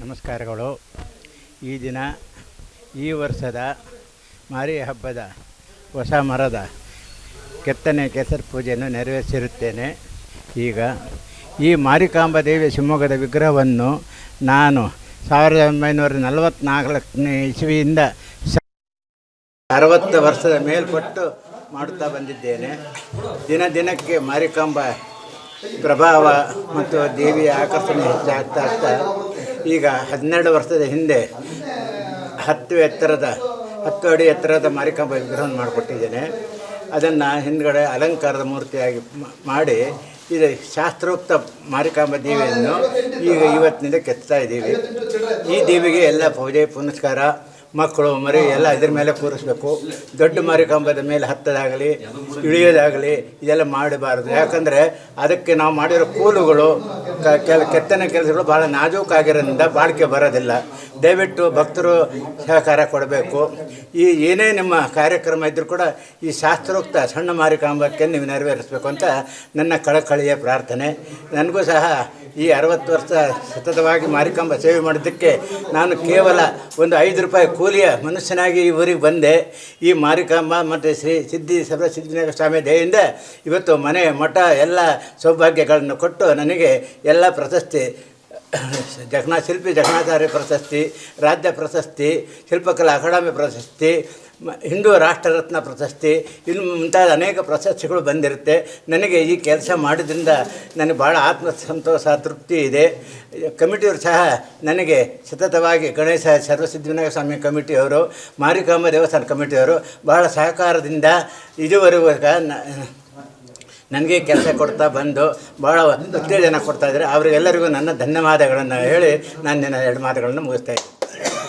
ನಮಸ್ಕಾರಗಳು. ಈ ದಿನ ಈ ವರ್ಷದ ಮಾರಿ ಹಬ್ಬದ ಹೊಸ ಮರದ ಕೆತ್ತನೆ ಕೆಸರು ಪೂಜೆಯನ್ನು ನೆರವೇರಿಸಿರುತ್ತೇನೆ. ಈಗ ಈ ಮಾರಿಕಾಂಬಾ ದೇವಿ ಶಿವಮೊಗ್ಗದ ವಿಗ್ರಹವನ್ನು ನಾನು 1944ನೇ ಇಸವಿಯಿಂದ 60 ವರ್ಷದ ಮೇಲ್ಪಟ್ಟು ಮಾಡುತ್ತಾ ಬಂದಿದ್ದೇನೆ. ದಿನ ದಿನಕ್ಕೆ ಮಾರಿಕಾಂಬಾ ಪ್ರಭಾವ ಮತ್ತು ದೇವಿಯ ಆಕರ್ಷಣೆ ಹೆಚ್ಚಾಗ್ತಾ ಈಗ 12 ವರ್ಷದ ಹಿಂದೆ 10 ಅಡಿ ಎತ್ತರದ ಮಾರಿಕಾಂಬಾ ವಿಗ್ರಹವನ್ನು ಮಾಡಿಕೊಟ್ಟಿದ್ದೇನೆ. ಅದನ್ನು ಹಿಂದ್ಗಡೆ ಅಲಂಕಾರದ ಮೂರ್ತಿಯಾಗಿ ಮಾಡಿ ಇದು ಶಾಸ್ತ್ರೋಕ್ತ ಮಾರಿಕಾಂಬಾ ದೇವಿಯನ್ನು ಈಗ ಇವತ್ತಿನಿಂದ ಕೆತ್ತಾ ಇದ್ದೀವಿ. ಈ ದೇವಿಗೆ ಎಲ್ಲ ಪೂಜೆ ಪುನಸ್ಕಾರ ಮಕ್ಕಳು ಮರಿ ಎಲ್ಲ ಇದ್ರ ಮೇಲೆ ಕೂರಿಸ್ಬೇಕು. ದೊಡ್ಡ ಮಾರಿಕಾಂಬದ ಮೇಲೆ ಹತ್ತದಾಗಲಿ ಇಳಿಯೋದಾಗಲಿ ಇದೆಲ್ಲ ಮಾಡಬಾರ್ದು. ಯಾಕಂದರೆ ಅದಕ್ಕೆ ನಾವು ಮಾಡಿರೋ ಕೂಲುಗಳು ಕೆತ್ತನೆ ಕೆಲಸಗಳು ಭಾಳ ನಾಜೂಕಾಗಿರೋದ್ರಿಂದ ಬಾಳಿಕೆ ಬರೋದಿಲ್ಲ. ದಯವಿಟ್ಟು ಭಕ್ತರು ಸಹಕಾರ ಕೊಡಬೇಕು. ಈ ಏನೇ ನಿಮ್ಮ ಕಾರ್ಯಕ್ರಮ ಇದ್ದರೂ ಕೂಡ ಈ ಶಾಸ್ತ್ರೋಕ್ತ ಸಣ್ಣ ಮಾರಿಕಾಂಬಕ್ಕೆ ನೀವು ನೆರವೇರಿಸಬೇಕು ಅಂತ ನನ್ನ ಕಳಕಳಿಯ ಪ್ರಾರ್ಥನೆ. ನನಗೂ ಸಹ ಈ 60 ವರ್ಷ ಸತತವಾಗಿ ಮಾರಿಕಾಂಬಾ ಸೇವೆ ಮಾಡಿದ್ದಕ್ಕೆ ನಾನು ಕೇವಲ ಒಂದು 5 ರೂಪಾಯಿ ಕೂಲಿಯ ಮನುಷ್ಯನಾಗಿ ಈ ಊರಿಗೆ ಬಂದೆ. ಈ ಮಾರಿಕಾಂಬಾ ಮತ್ತು ಶ್ರೀ ಸಿದ್ಧಿವಿನಾಯಕ ಸ್ವಾಮಿ ದಯೆಯಿಂದ ಇವತ್ತು ಮನೆ ಮಠ ಎಲ್ಲ ಸೌಭಾಗ್ಯಗಳನ್ನು ಕೊಟ್ಟು ನನಗೆ ಎಲ್ಲ ಪ್ರಶಸ್ತಿ, ಶಿಲ್ಪಿ ಜಗನ್ನಾಚಾರ್ಯ ಪ್ರಶಸ್ತಿ, ರಾಜ್ಯ ಪ್ರಶಸ್ತಿ, ಶಿಲ್ಪಕಲಾ ಅಕಾಡೆಮಿ ಪ್ರಶಸ್ತಿ, ಹಿಂದೂ ರಾಷ್ಟ್ರರತ್ನ ಪ್ರಶಸ್ತಿ, ಇನ್ನು ಮುಂತಾದ ಅನೇಕ ಪ್ರಶಸ್ತಿಗಳು ಬಂದಿರುತ್ತೆ. ನನಗೆ ಈ ಕೆಲಸ ಮಾಡಿದ್ರಿಂದ ನನಗೆ ಭಾಳ ಆತ್ಮಸಂತೋಷ ತೃಪ್ತಿ ಇದೆ. ಕಮಿಟಿಯವರು ಸಹ ನನಗೆ ಸತತವಾಗಿ ಗಣೇಶ ಸರ್ವಸಿದ್ಧಿವಿನಾಯಕ ಸ್ವಾಮಿ ಕಮಿಟಿಯವರು, ಮಾರಿಕಾಂಬಾ ದೇವಸ್ಥಾನ ಕಮಿಟಿಯವರು ಬಹಳ ಸಹಕಾರದಿಂದ ಇದುವರೆಗೂ ನನಗೆ ಕೆಲಸ ಕೊಡ್ತಾ ಬಂದು ಭಾಳ ಉತ್ತೇಜನ ಕೊಡ್ತಾಯಿದ್ದಾರೆ. ಅವರಿಗೆಲ್ಲರಿಗೂ ನನ್ನ ಧನ್ಯವಾದಗಳನ್ನು ಹೇಳಿ ನಾನು ನನ್ನ 2 ಮಾತುಗಳನ್ನು ಮುಗಿಸ್ತಾ ಇದ್ದೀನಿ.